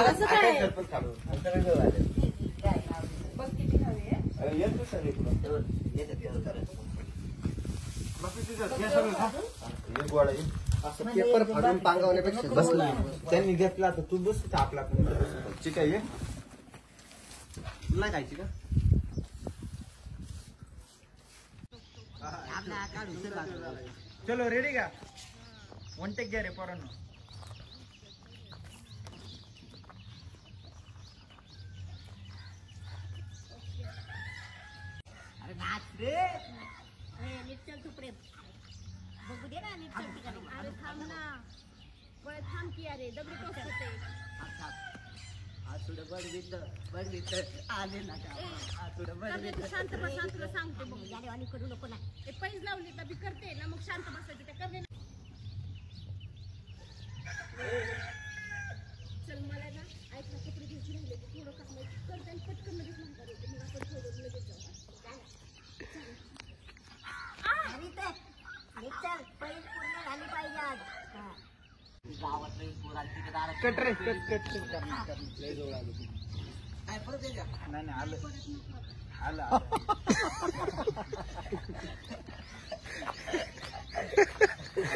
असं काय बघ किती हवी आहे. येतो सर एक गोळा येईल असं पेपर फाडून पांगवण्यापेक्षा बसला त्यांनी घेतला तर तू बस आपला ठीक आहे तुला खायची का चलो रेडी का वन टेक घ्या रे पोरांनो. अरे नाच रे निश्चल तू प्रेम बघू दे ना निश्चल ठिकाणी. अरे थांब ना बळ थांब की अरे दगडी टोचते. शांत बस तुला सांगते मग आणि करू नको ना. ते पैज लावली तर मी करते ना मग शांत बसायची ते करते. चल मला ना ऐक ना कपडे घ्यायची राहिले ते थोडं काम करते आणि पटकन लगेच म्हणतात मग आपण थोडं लगेच जाऊ. पैज पूर्ण झाली पाहिजे आज. कट रे कट कट लय जवळ आलो नाही नाही आलं आलं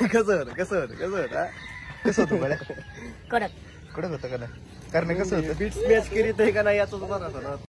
कसं होतं कसं होतं कसं होतं कसं होतं बड्या कडक कडक होतं का नाही कारण कसं होतं बीट्स मॅच करीत आहे का नाही याच बघा